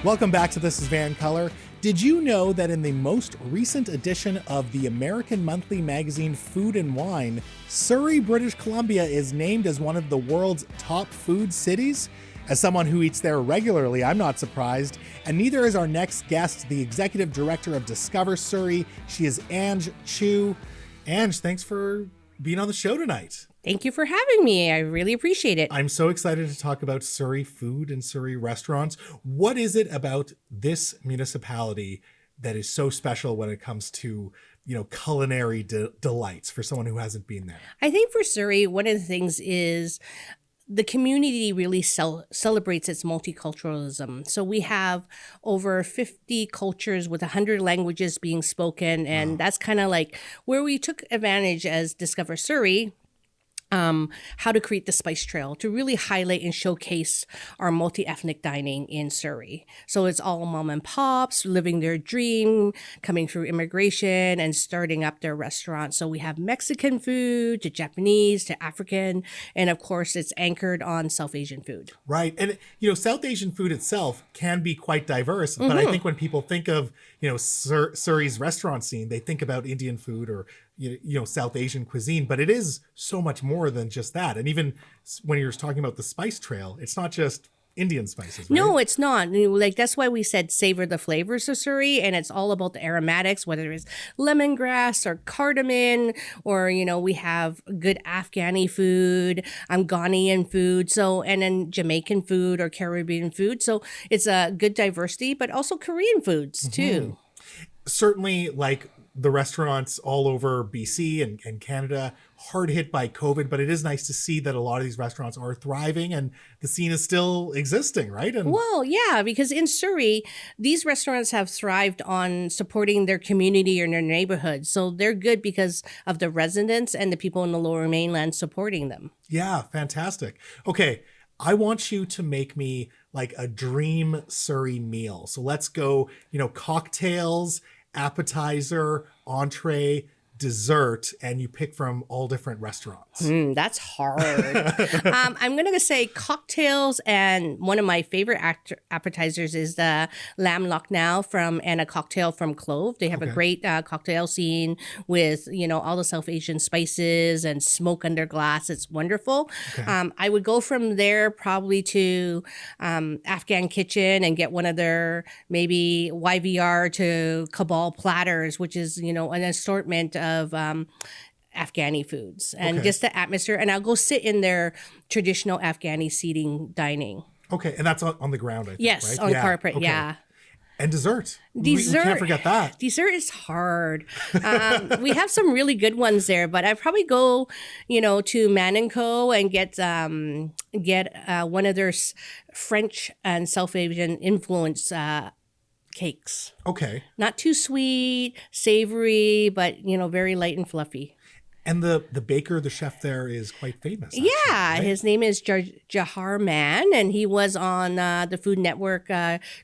Welcome back to This is Van Color. Did you know that in the most recent edition of the American monthly magazine Food and Wine, Surrey, British Columbia is named as one of the world's top food cities? As someone who eats there regularly, I'm not surprised, and neither is our next guest, the executive director of Discover Surrey. She is Ange Chu. Ange, thanks for being on the show tonight. Thank you for having me. I really appreciate it. I'm so excited to talk about Surrey food and Surrey restaurants. What is it about this municipality that is so special when it comes to, culinary delights for someone who hasn't been there? I think for Surrey, one of the things is the community really celebrates its multiculturalism. So we have over 50 cultures with 100 languages being spoken. And that's kind of like where we took advantage as Discover Surrey, how to create the Spice Trail to really highlight and showcase our multi-ethnic dining in Surrey. So it's all mom and pops living their dream, coming through immigration and starting up their restaurant. So we have Mexican food to Japanese to African, and of course it's anchored on South Asian food. Right. And, South Asian food itself can be quite diverse, but I think when people think of, Surrey's restaurant scene, they think about Indian food or South Asian cuisine, but it is so much more than just that. And even when you're talking about the Spice Trail, it's not just Indian spices, right? No, it's not. That's why we said savor the flavors of Surrey, and it's all about the aromatics, whether it's lemongrass or cardamom, or, we have good Afghani food, Ghanaian food, and then Jamaican food or Caribbean food. So it's a good diversity, but also Korean foods too. Certainly, like the restaurants all over BC and Canada, hard hit by COVID, but it is nice to see that a lot of these restaurants are thriving and the scene is still existing, right? Well, yeah, because in Surrey, these restaurants have thrived on supporting their community or their neighborhood. So they're good because of the residents and the people in the Lower Mainland supporting them. Yeah, fantastic. Okay, I want you to make me like a dream Surrey meal. So let's go, cocktails, appetizer, entree, dessert, and you pick from all different restaurants. That's hard. I'm going to say cocktails, and one of my favorite appetizers is the lamb Lucknow and a cocktail from Clove. They have a great cocktail scene with, all the South Asian spices and smoke under glass. It's wonderful. I would go from there probably to Afghan Kitchen and get one of their maybe YVR to Kabul platters, which is, an assortment of Afghani foods and just the atmosphere. And I'll go sit in their traditional Afghani seating dining. Okay. And that's on the ground, I think, yes, right? on carpet. Okay. Yeah. And dessert. We can't forget that. Dessert is hard. We have some really good ones there, but I'd probably go, to Man & Co. and get one of their French and South Asian influence cakes. Okay. Not too sweet, savory, but, very light and fluffy. And the baker, the chef there is quite famous. Actually, right? His name is Jahar Man, and he was on the Food Network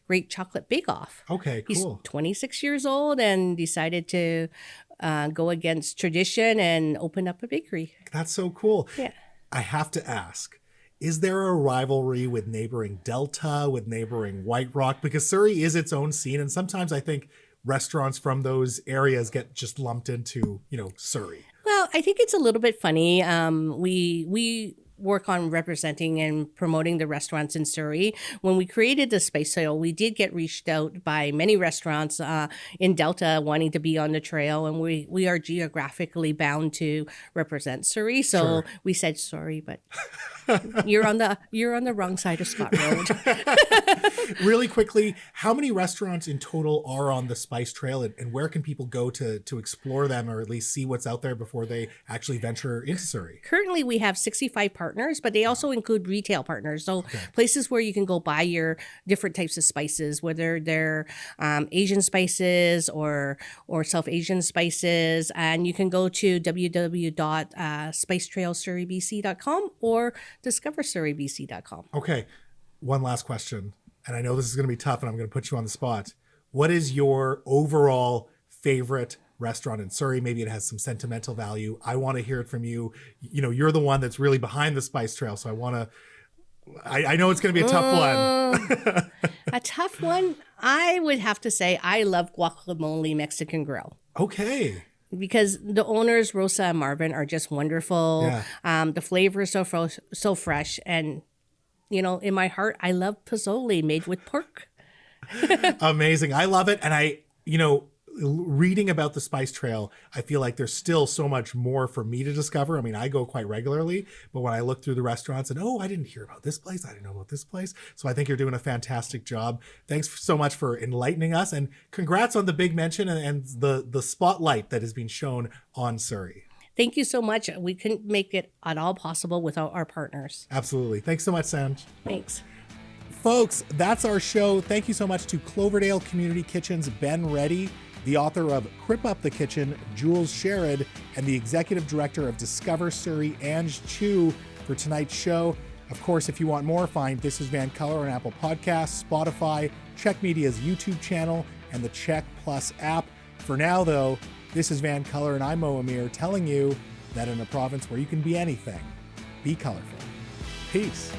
Great Chocolate Bake Off. Okay, cool. He's 26 years old and decided to go against tradition and open up a bakery. That's so cool. Yeah. I have to ask, is there a rivalry with neighboring Delta, with neighboring White Rock? Because Surrey is its own scene, and sometimes I think restaurants from those areas get just lumped into, Surrey. Well, I think it's a little bit funny. We work on representing and promoting the restaurants in Surrey. When we created the Spice Trail, we did get reached out by many restaurants in Delta wanting to be on the trail, and we are geographically bound to represent Surrey. So we said sorry, but you're on the wrong side of Scott Road. Really quickly, how many restaurants in total are on the Spice Trail, and where can people go to explore them or at least see what's out there before they actually venture into Surrey? Currently, we have 65 partners, but they also include retail partners. So places where you can go buy your different types of spices, whether they're Asian spices or South Asian spices. And you can go to www.spicetrailsurreybc.com or discoversurreybc.com. Okay. One last question. And I know this is going to be tough and I'm going to put you on the spot. What is your overall favorite restaurant in Surrey? Maybe it has some sentimental value. I want to hear it from you. You're the one that's really behind the Spice Trail. So I know it's going to be a tough one. A tough one. I would have to say I love Guacamole Mexican Grill. Okay. Because the owners, Rosa and Marvin, are just wonderful. Yeah. The flavor is so fresh. And, in my heart, I love pozole made with pork. Amazing. I love it. And reading about the Spice Trail, I feel like there's still so much more for me to discover. I mean, I go quite regularly, but when I look through the restaurants and, I didn't hear about this place. I didn't know about this place. So I think you're doing a fantastic job. Thanks so much for enlightening us, and congrats on the big mention and the spotlight that has been shown on Surrey. Thank you so much. We couldn't make it at all possible without our partners. Absolutely. Thanks so much, Sanj. Thanks. Folks, that's our show. Thank you so much to Cloverdale Community Kitchen's Ben Reddy, the author of Crip Up the Kitchen, Jules Sherrod, and the executive director of Discover Surrey, Ange Chu, for tonight's show. Of course, if you want more, find This Is Van Color on Apple Podcasts, Spotify, Czech Media's YouTube channel, and the Czech Plus app. For now, though, this is Van Color, and I'm Mo Amir, telling you that in a province where you can be anything, be colorful. Peace.